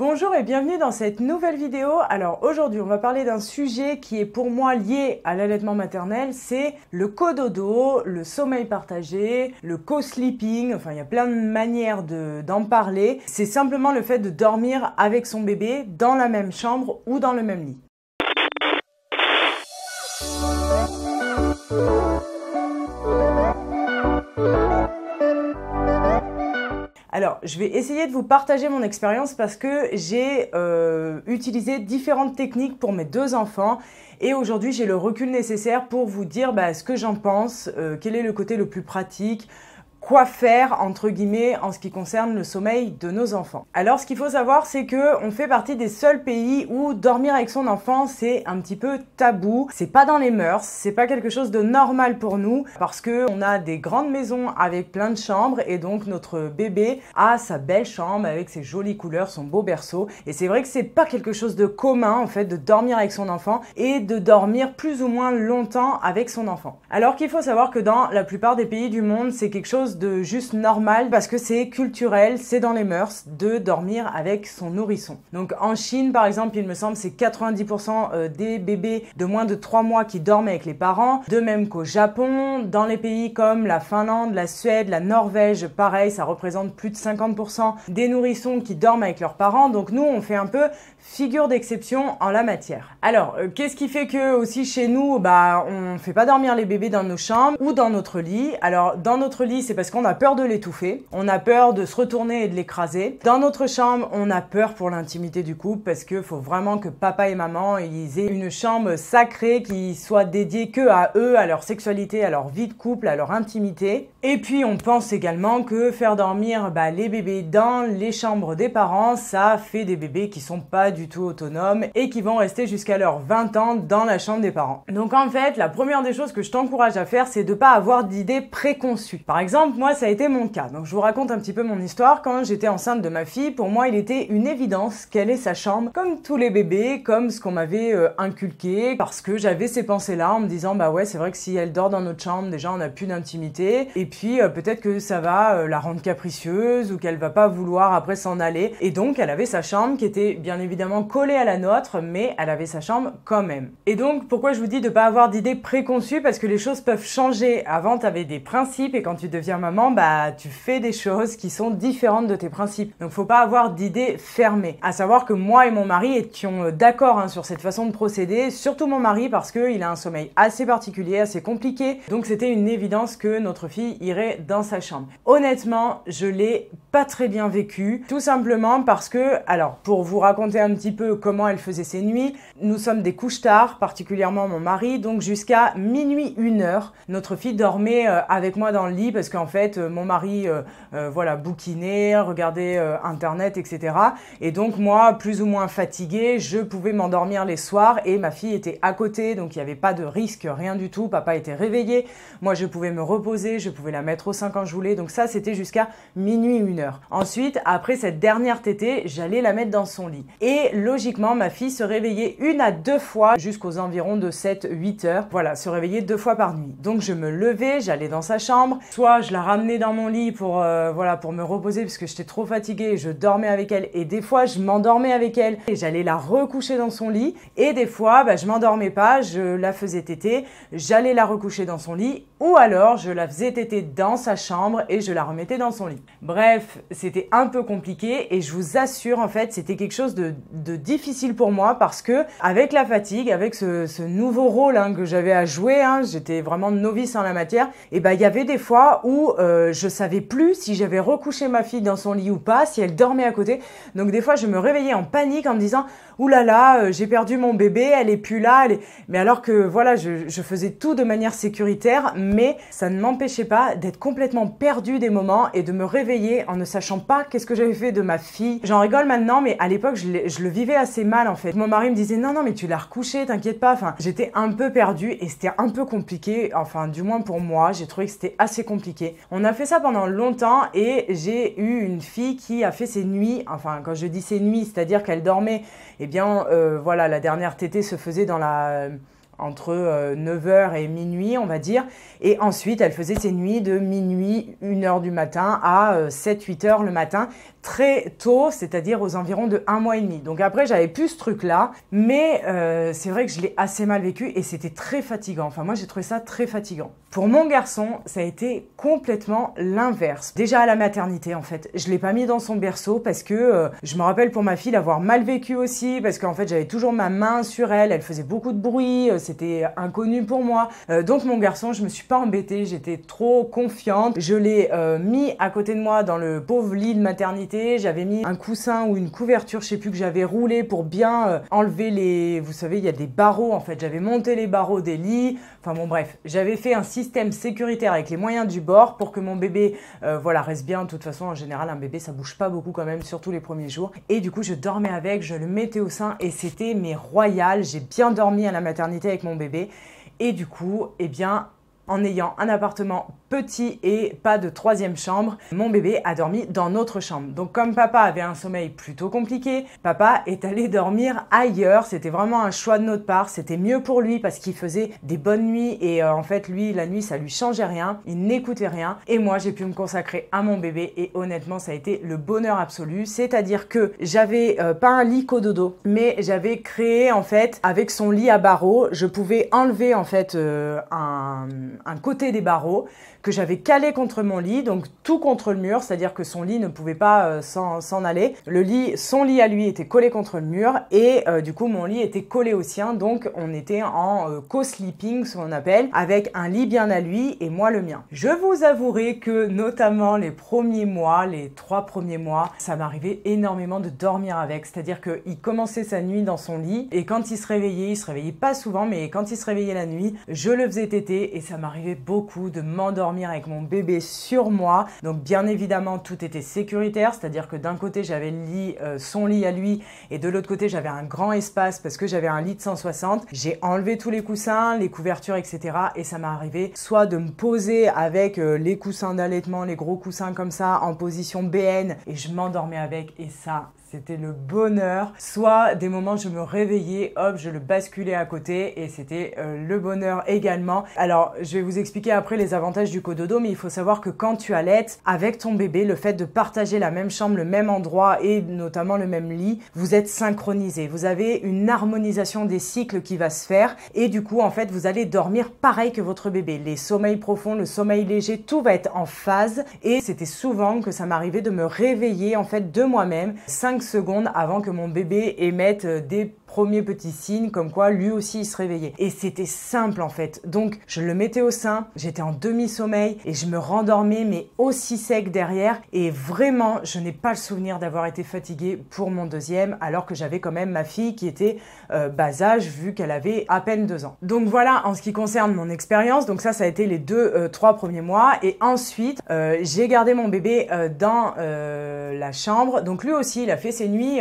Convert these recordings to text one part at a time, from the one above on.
Bonjour et bienvenue dans cette nouvelle vidéo. Alors aujourd'hui on va parler d'un sujet qui est pour moi lié à l'allaitement maternel, c'est le cododo, le sommeil partagé, le co-sleeping, enfin il y a plein de manières d'en parler. C'est simplement le fait de dormir avec son bébé dans la même chambre ou dans le même lit. Alors, je vais essayer de vous partager mon expérience parce que j'ai utilisé différentes techniques pour mes deux enfants et aujourd'hui j'ai le recul nécessaire pour vous dire ce que j'en pense, quel est le côté le plus pratique, quoi faire entre guillemets en ce qui concerne le sommeil de nos enfants. Alors ce qu'il faut savoir c'est que on fait partie des seuls pays où dormir avec son enfant c'est un petit peu tabou, c'est pas dans les mœurs, c'est pas quelque chose de normal pour nous parce que on a des grandes maisons avec plein de chambres et donc notre bébé a sa belle chambre avec ses jolies couleurs, son beau berceau et c'est vrai que c'est pas quelque chose de commun en fait de dormir avec son enfant et de dormir plus ou moins longtemps avec son enfant. Alors qu'il faut savoir que dans la plupart des pays du monde c'est quelque chose de juste normal parce que c'est culturel, c'est dans les mœurs de dormir avec son nourrisson. Donc en Chine par exemple, il me semble c'est 90% des bébés de moins de 3 mois qui dorment avec les parents, de même qu'au Japon, dans les pays comme la Finlande, la Suède, la Norvège, pareil, ça représente plus de 50% des nourrissons qui dorment avec leurs parents. Donc nous on fait un peu figure d'exception en la matière. Alors qu'est-ce qui fait que aussi chez nous on fait pas dormir les bébés dans nos chambres ou dans notre lit? Alors dans notre lit c'est parce qu'on a peur de l'étouffer, on a peur de se retourner et de l'écraser. Dans notre chambre, on a peur pour l'intimité du couple parce que faut vraiment que papa et maman ils aient une chambre sacrée qui soit dédiée que à eux, à leur sexualité, à leur vie de couple, à leur intimité. Et puis on pense également que faire dormir les bébés dans les chambres des parents, ça fait des bébés qui sont pas du tout autonomes et qui vont rester jusqu'à leurs 20 ans dans la chambre des parents. Donc en fait, la première des choses que je t'encourage à faire, c'est de pas avoir d'idées préconçues. Par exemple, moi ça a été mon cas. Donc je vous raconte un petit peu mon histoire. Quand j'étais enceinte de ma fille, pour moi il était une évidence qu'elle ait sa chambre comme tous les bébés, comme ce qu'on m'avait inculqué, parce que j'avais ces pensées-là en me disant ouais c'est vrai que si elle dort dans notre chambre, déjà on n'a plus d'intimité et puis peut-être que ça va la rendre capricieuse ou qu'elle va pas vouloir après s'en aller. Et donc elle avait sa chambre qui était bien évidemment collée à la nôtre, mais elle avait sa chambre quand même. Et donc pourquoi je vous dis de pas avoir d'idées préconçues, parce que les choses peuvent changer. Avant tu avais des principes et quand tu deviens maman, tu fais des choses qui sont différentes de tes principes. Donc faut pas avoir d'idées fermées. À savoir que moi et mon mari étions d'accord sur cette façon de procéder, surtout mon mari parce qu'il a un sommeil assez particulier, assez compliqué. Donc c'était une évidence que notre fille irait dans sa chambre. Honnêtement, je l'ai pas très bien vécu, tout simplement parce que, alors pour vous raconter un petit peu comment elle faisait ses nuits, nous sommes des couches tard, particulièrement mon mari, donc jusqu'à minuit 1h, notre fille dormait avec moi dans le lit parce qu'en fait mon mari bouquinait, regardait internet, etc. Et donc moi, plus ou moins fatiguée, je pouvais m'endormir les soirs et ma fille était à côté, donc il n'y avait pas de risque, rien du tout. Papa était réveillé, moi je pouvais me reposer, je pouvais la mettre au sein quand je voulais. Donc ça, c'était jusqu'à minuit 1h. Ensuite, après cette dernière tétée, j'allais la mettre dans son lit. Et logiquement, ma fille se réveillait 1 à 2 fois jusqu'aux environs de 7-8 heures. Voilà, se réveillait 2 fois par nuit. Donc je me levais, j'allais dans sa chambre, soit je la ramenais dans mon lit pour me reposer parce que j'étais trop fatiguée, je dormais avec elle et des fois je m'endormais avec elle et j'allais la recoucher dans son lit et des fois je m'endormais pas, je la faisais téter, j'allais la recoucher dans son lit ou alors je la faisais téter dans sa chambre et je la remettais dans son lit. Bref, c'était un peu compliqué et je vous assure en fait c'était quelque chose de difficile pour moi parce que avec la fatigue, avec ce nouveau rôle que j'avais à jouer, j'étais vraiment novice en la matière, et il y avait des fois où je savais plus si j'avais recouché ma fille dans son lit ou pas, si elle dormait à côté. Donc des fois je me réveillais en panique en me disant oulala, j'ai perdu mon bébé, elle est plus là, mais alors que je faisais tout de manière sécuritaire, mais ça ne m'empêchait pas d'être complètement perdue des moments et de me réveiller en ne sachant pas qu'est-ce que j'avais fait de ma fille. J'en rigole maintenant, mais à l'époque je le vivais assez mal en fait. Mon mari me disait non mais tu l'as recouché, t'inquiète pas. Enfin, j'étais un peu perdue et c'était un peu compliqué. Enfin, du moins pour moi, j'ai trouvé que c'était assez compliqué. On a fait ça pendant longtemps et j'ai eu une fille qui a fait ses nuits. Enfin, quand je dis ses nuits, c'est-à-dire qu'elle dormait. La dernière tétée se faisait entre 9h et minuit, on va dire. Et ensuite, elle faisait ses nuits de minuit, 1h du matin à 7-8h le matin, très tôt, c'est-à-dire aux environs de 1 mois et demi. Donc après, j'avais plus ce truc-là, mais c'est vrai que je l'ai assez mal vécu et c'était très fatigant. Enfin, moi, j'ai trouvé ça très fatigant. Pour mon garçon, ça a été complètement l'inverse. Déjà à la maternité, en fait, je l'ai pas mis dans son berceau parce que je me rappelle pour ma fille l'avoir mal vécu aussi, parce qu'en fait, j'avais toujours ma main sur elle, elle faisait beaucoup de bruit, c'était inconnu pour moi. Donc mon garçon, je me suis pas embêtée, j'étais trop confiante. Je l'ai mis à côté de moi dans le pauvre lit de maternité. J'avais mis un coussin ou une couverture, je sais plus, que j'avais roulé pour bien enlever les... Vous savez, il y a des barreaux en fait. J'avais monté les barreaux des lits. Enfin bon, bref, j'avais fait un système sécuritaire avec les moyens du bord pour que mon bébé, voilà, reste bien. De toute façon, en général, un bébé, ça bouge pas beaucoup quand même, surtout les premiers jours. Et du coup, je dormais avec, je le mettais au sein et c'était mais royal. J'ai bien dormi à la maternité avec mon bébé. Et du coup, eh bien, en ayant un appartement petit et pas de 3e chambre, mon bébé a dormi dans notre chambre. Donc comme papa avait un sommeil plutôt compliqué, papa est allé dormir ailleurs. C'était vraiment un choix de notre part. C'était mieux pour lui parce qu'il faisait des bonnes nuits et en fait lui, la nuit, ça lui changeait rien. Il n'écoutait rien et moi, j'ai pu me consacrer à mon bébé et honnêtement, ça a été le bonheur absolu. C'est-à-dire que j'avais pas un lit cododo, mais j'avais créé en fait avec son lit à barreaux, je pouvais enlever en fait un côté des barreaux que j'avais calé contre mon lit, donc tout contre le mur, c'est-à-dire que son lit ne pouvait pas s'en aller. Son lit à lui était collé contre le mur et du coup mon lit était collé au sien, donc on était en co-sleeping, ce qu'on appelle, avec un lit bien à lui et moi le mien. Je vous avouerai que notamment les premiers mois, les 3 premiers mois, ça m'arrivait énormément de dormir avec, c'est-à-dire qu'il commençait sa nuit dans son lit et quand il se réveillait pas souvent, mais quand il se réveillait la nuit, je le faisais téter et ça m'arrivait beaucoup de m'endormir avec mon bébé sur moi. Donc bien évidemment tout était sécuritaire, c'est-à-dire que d'un côté j'avais le lit, son lit à lui et de l'autre côté j'avais un grand espace parce que j'avais un lit de 160. J'ai enlevé tous les coussins, les couvertures, etc. et ça m'est arrivé soit de me poser avec les coussins d'allaitement, les gros coussins comme ça en position BN et je m'endormais avec et ça c'était le bonheur. Soit des moments je me réveillais, hop, je le basculais à côté et c'était le bonheur également. Alors, je vais vous expliquer après les avantages du cododo, mais il faut savoir que quand tu allaites avec ton bébé, le fait de partager la même chambre, le même endroit et notamment le même lit, vous êtes synchronisés. Vous avez une harmonisation des cycles qui va se faire et du coup, en fait, vous allez dormir pareil que votre bébé. Les sommeils profonds, le sommeil léger, tout va être en phase et c'était souvent que ça m'arrivait de me réveiller en fait de moi-même 5 secondes avant que mon bébé émette des premiers petits signes comme quoi lui aussi il se réveillait. Et c'était simple en fait. Donc je le mettais au sein, j'étais en demi-sommeil et je me rendormais mais aussi sec derrière et vraiment je n'ai pas le souvenir d'avoir été fatiguée pour mon deuxième alors que j'avais quand même ma fille qui était bas âge vu qu'elle avait à peine 2 ans. Donc voilà en ce qui concerne mon expérience. Donc ça a été les 2-3 premiers mois et ensuite j'ai gardé mon bébé dans la chambre. Donc lui aussi il a fait ses nuits,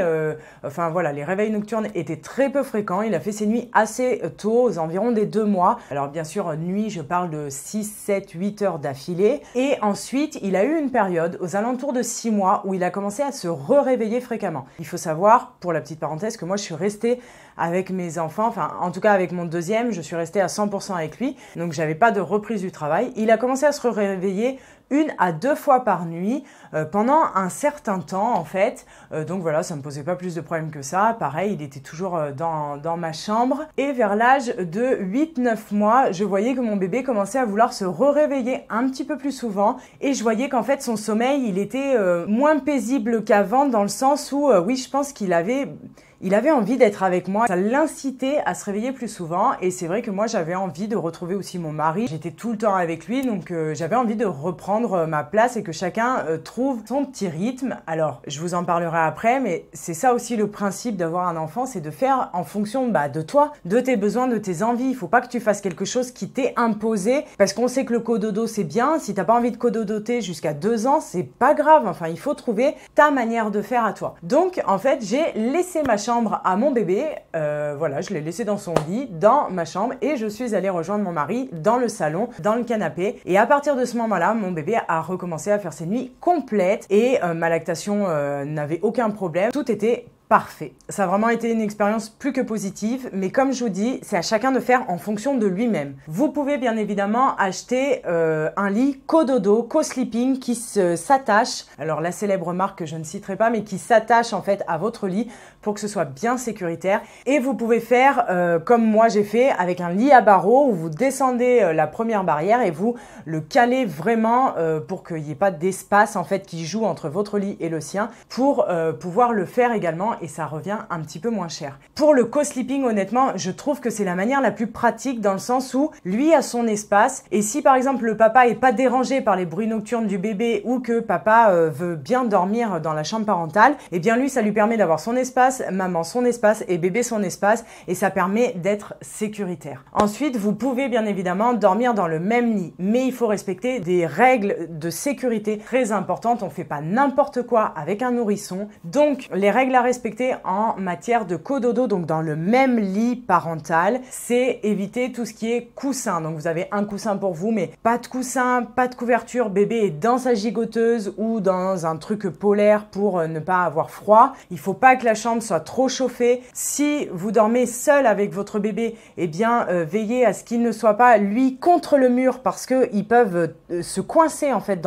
enfin voilà, les réveils nocturnes étaient très peu fréquents. Il a fait ses nuits assez tôt, aux environs des 2 mois. Alors bien sûr, nuit, je parle de 6, 7, 8 heures d'affilée. Et ensuite, il a eu une période aux alentours de 6 mois où il a commencé à se réveiller fréquemment. Il faut savoir, pour la petite parenthèse, que moi je suis restée avec mes enfants, enfin en tout cas avec mon deuxième, je suis restée à 100% avec lui. Donc j'avais pas de reprise du travail. Il a commencé à se réveiller 1 à 2 fois par nuit pendant un certain temps en fait. Donc voilà, ça me posait pas plus de problèmes que ça. Pareil, il était toujours dans ma chambre. Et vers l'âge de 8-9 mois, je voyais que mon bébé commençait à vouloir se réveiller un petit peu plus souvent. Et je voyais qu'en fait son sommeil, il était moins paisible qu'avant dans le sens où, oui, je pense qu'il avait envie d'être avec moi. Ça l'incitait à se réveiller plus souvent. Et c'est vrai que moi, j'avais envie de retrouver aussi mon mari. J'étais tout le temps avec lui, donc j'avais envie de reprendre ma place et que chacun trouve son petit rythme. Alors, je vous en parlerai après, mais c'est ça aussi le principe d'avoir un enfant, c'est de faire en fonction de toi, de tes besoins, de tes envies. Il faut pas que tu fasses quelque chose qui t'est imposé, parce qu'on sait que le cododo, c'est bien. Si t'as pas envie de cododoter jusqu'à 2 ans, c'est pas grave. Enfin, il faut trouver ta manière de faire à toi. Donc, en fait, j'ai laissé ma chambre à mon bébé, voilà, je l'ai laissé dans son lit, dans ma chambre et je suis allée rejoindre mon mari dans le salon, dans le canapé et à partir de ce moment-là, mon bébé a recommencé à faire ses nuits complètes et ma lactation n'avait aucun problème, tout était parfait. Ça a vraiment été une expérience plus que positive, mais comme je vous dis, c'est à chacun de faire en fonction de lui-même. Vous pouvez bien évidemment acheter un lit Cododo, Co-Sleeping qui s'attache, alors la célèbre marque que je ne citerai pas, mais qui s'attache en fait à votre lit pour que ce soit bien sécuritaire. Et vous pouvez faire comme moi j'ai fait avec un lit à barreaux où vous descendez la première barrière et vous le calez vraiment pour qu'il n'y ait pas d'espace en fait qui joue entre votre lit et le sien pour pouvoir le faire également et ça revient un petit peu moins cher. Pour le co-sleeping, honnêtement, je trouve que c'est la manière la plus pratique dans le sens où lui a son espace et si par exemple le papa est pas dérangé par les bruits nocturnes du bébé ou que papa veut bien dormir dans la chambre parentale, eh bien lui ça lui permet d'avoir son espace, maman son espace et bébé son espace et ça permet d'être sécuritaire. Ensuite, vous pouvez bien évidemment dormir dans le même lit, mais il faut respecter des règles de sécurité très importantes. On ne fait pas n'importe quoi avec un nourrisson. Donc, les règles à respecter en matière de cododo, donc dans le même lit parental, c'est éviter tout ce qui est coussin. Donc, vous avez un coussin pour vous, mais pas de coussin, pas de couverture. Bébé est dans sa gigoteuse ou dans un truc polaire pour ne pas avoir froid. Il ne faut pas que la chambre soit trop chauffée. Si vous dormez seul avec votre bébé, eh bien, veillez à ce qu'il ne soit pas, lui, contre le mur parce qu'ils peuvent se coincer en fait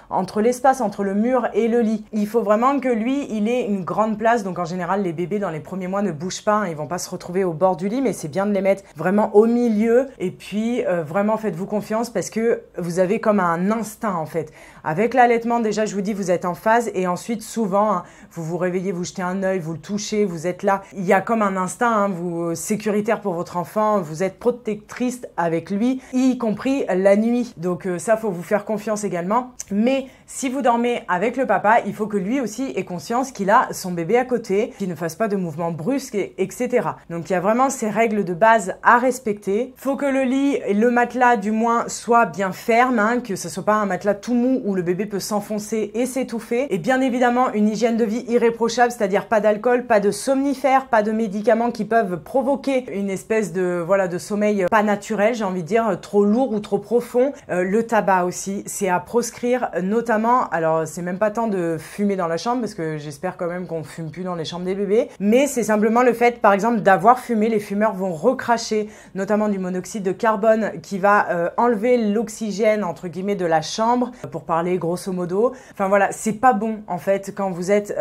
entre l'espace entre le mur et le lit. Il faut vraiment que lui, il ait une grande place. Donc en général, les bébés dans les premiers mois ne bougent pas, hein, ils vont pas se retrouver au bord du lit, mais c'est bien de les mettre vraiment au milieu. Et puis vraiment faites-vous confiance parce que vous avez comme un instinct en fait. Avec l'allaitement, déjà, je vous dis, vous êtes en phase et ensuite souvent, hein, vous vous réveillez, vous jetez un œil, vous le touchez, vous êtes là. Il y a comme un instinct, hein, vous sécuritaire pour votre enfant, vous êtes protectrice avec lui, y compris la nuit. Donc ça, faut vous faire confiance également. Mais si vous dormez avec le papa, il faut que lui aussi ait conscience qu'il a son bébé à côté, qu'il ne fasse pas de mouvements brusques, etc. Donc il y a vraiment ces règles de base à respecter. Faut que le lit et le matelas du moins soient bien fermes, hein, que ce soit pas un matelas tout mou où le bébé peut s'enfoncer et s'étouffer. Et bien évidemment une hygiène de vie irréprochable, c'est-à-dire pas d'alcool, pas de somnifères, pas de médicaments qui peuvent provoquer une espèce de sommeil pas naturel, j'ai envie de dire, trop lourd ou trop profond. Le tabac aussi, c'est à proscrire, notamment, alors c'est même pas tant de fumer dans la chambre parce que j'espère quand même qu'on fume plus dans les chambres des bébés, mais c'est simplement le fait par exemple d'avoir fumé, les fumeurs vont recracher notamment du monoxyde de carbone qui va enlever l'oxygène entre guillemets de la chambre, pour parler grosso modo. Enfin voilà, c'est pas bon en fait quand vous êtes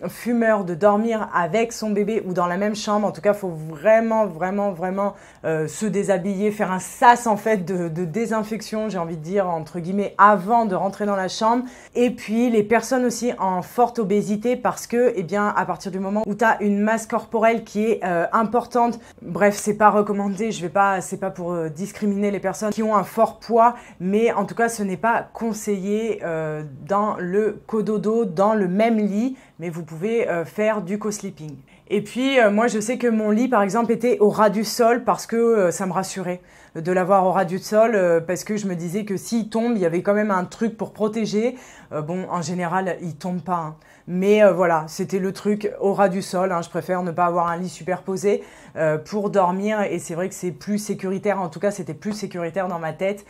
fumeur de dormir avec son bébé ou dans la même chambre. En tout cas, faut vraiment se déshabiller, faire un sas en fait de désinfection, j'ai envie de dire entre guillemets, avant de rentrer dans la chambre. Et puis les personnes aussi en forte obésité parce que eh bien à partir du moment où tu as une masse corporelle qui est importante, bref, c'est pas recommandé, c'est pas pour discriminer les personnes qui ont un fort poids, mais en tout cas ce n'est pas conseillé dans le cododo, dans le même lit, mais vous pouvez faire du co-sleeping. Et puis moi je sais que mon lit par exemple était au ras du sol parce que ça me rassurait de l'avoir au ras du sol parce que je me disais que s'il tombe, il y avait quand même un truc pour protéger. Bon, en général, il tombe pas, hein. Mais voilà, c'était le truc au ras du sol, hein. Je préfère ne pas avoir un lit superposé pour dormir et c'est vrai que c'est plus sécuritaire, en tout cas c'était plus sécuritaire dans ma tête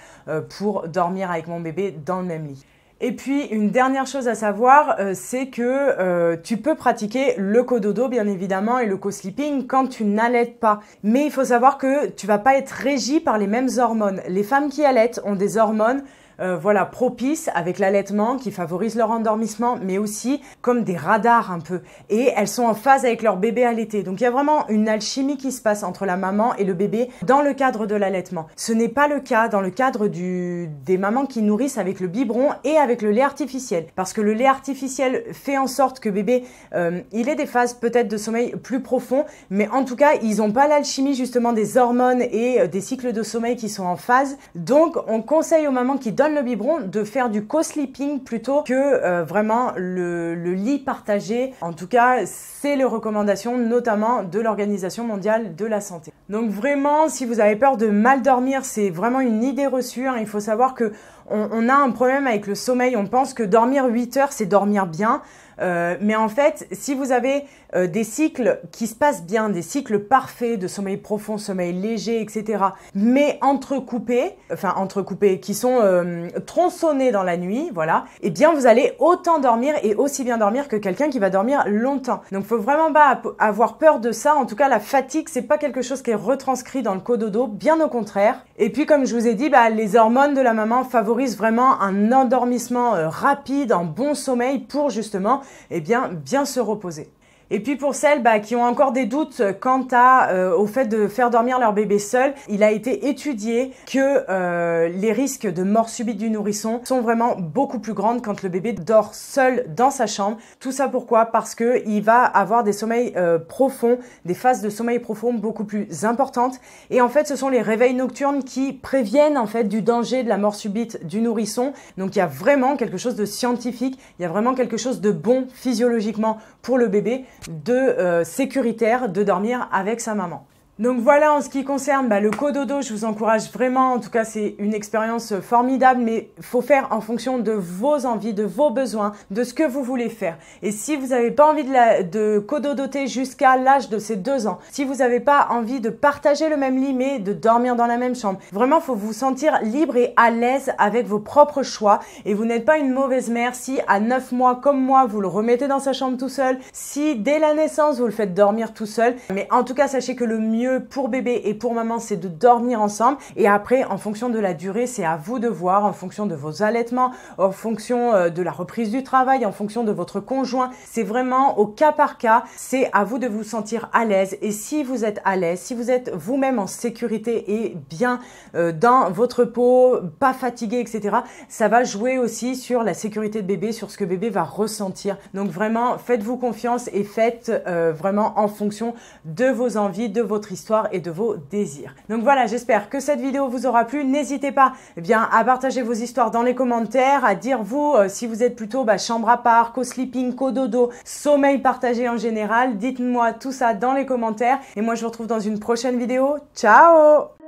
pour dormir avec mon bébé dans le même lit. Et puis, une dernière chose à savoir, c'est que tu peux pratiquer le cododo, bien évidemment, et le co-sleeping quand tu n'allaites pas. Mais il faut savoir que tu vas pas être régi par les mêmes hormones. Les femmes qui allaitent ont des hormones propices avec l'allaitement qui favorisent leur endormissement, mais aussi comme des radars un peu. Et elles sont en phase avec leur bébé allaité. Donc il y a vraiment une alchimie qui se passe entre la maman et le bébé dans le cadre de l'allaitement. Ce n'est pas le cas dans le cadre des mamans qui nourrissent avec le biberon et avec le lait artificiel. Parce que le lait artificiel fait en sorte que bébé, il ait des phases peut-être de sommeil plus profonds, mais en tout cas, ils n'ont pas l'alchimie justement des hormones et des cycles de sommeil qui sont en phase. Donc on conseille aux mamans qui donnent le biberon de faire du co-sleeping plutôt que vraiment le lit partagé. En tout cas, c'est les recommandations notamment de l'Organisation mondiale de la santé. Donc vraiment, si vous avez peur de mal dormir, c'est vraiment une idée reçue, hein. Il faut savoir que on a un problème avec le sommeil. On pense que dormir 8 heures, c'est dormir bien. Mais en fait, si vous avez des cycles qui se passent bien, des cycles parfaits de sommeil profond, sommeil léger, etc., mais entrecoupés, qui sont tronçonnés dans la nuit, voilà, eh bien vous allez autant dormir et aussi bien dormir que quelqu'un qui va dormir longtemps. Donc faut vraiment pas avoir peur de ça. En tout cas, la fatigue, c'est pas quelque chose qui est retranscrit dans le cododo, bien au contraire. Et puis comme je vous ai dit, les hormones de la maman favorisent vraiment un endormissement rapide, un bon sommeil pour justement bien se reposer. Et puis pour celles qui ont encore des doutes quant au fait de faire dormir leur bébé seul, il a été étudié que les risques de mort subite du nourrisson sont vraiment beaucoup plus grandes quand le bébé dort seul dans sa chambre. Tout ça pourquoi? Parce que il va avoir des sommeils profonds, des phases de sommeil profond beaucoup plus importantes. Et en fait, ce sont les réveils nocturnes qui préviennent en fait du danger de la mort subite du nourrisson. Donc il y a vraiment quelque chose de scientifique, il y a vraiment quelque chose de bon physiologiquement pour le bébé, de sécuritaire de dormir avec sa maman. Donc voilà, en ce qui concerne le cododo, je vous encourage vraiment, en tout cas c'est une expérience formidable, mais il faut faire en fonction de vos envies, de vos besoins, de ce que vous voulez faire. Et si vous n'avez pas envie de cododoter jusqu'à l'âge de ces 2 ans, si vous n'avez pas envie de partager le même lit, mais de dormir dans la même chambre, vraiment il faut vous sentir libre et à l'aise avec vos propres choix. Et vous n'êtes pas une mauvaise mère si à 9 mois comme moi, vous le remettez dans sa chambre tout seul, si dès la naissance, vous le faites dormir tout seul. Mais en tout cas, sachez que le mieux pour bébé et pour maman, c'est de dormir ensemble. Et après, en fonction de la durée, c'est à vous de voir, en fonction de vos allaitements, en fonction de la reprise du travail, en fonction de votre conjoint. C'est vraiment au cas par cas. C'est à vous de vous sentir à l'aise. Et si vous êtes à l'aise, si vous êtes vous-même en sécurité et bien dans votre peau, pas fatigué, etc., ça va jouer aussi sur la sécurité de bébé, sur ce que bébé va ressentir. Donc vraiment, faites-vous confiance et faites vraiment en fonction de vos envies, de votre histoire et de vos désirs. Donc voilà, j'espère que cette vidéo vous aura plu. N'hésitez pas à partager vos histoires dans les commentaires, à dire vous si vous êtes plutôt chambre à part, co-sleeping, co-dodo, sommeil partagé en général. Dites-moi tout ça dans les commentaires et moi je vous retrouve dans une prochaine vidéo. Ciao!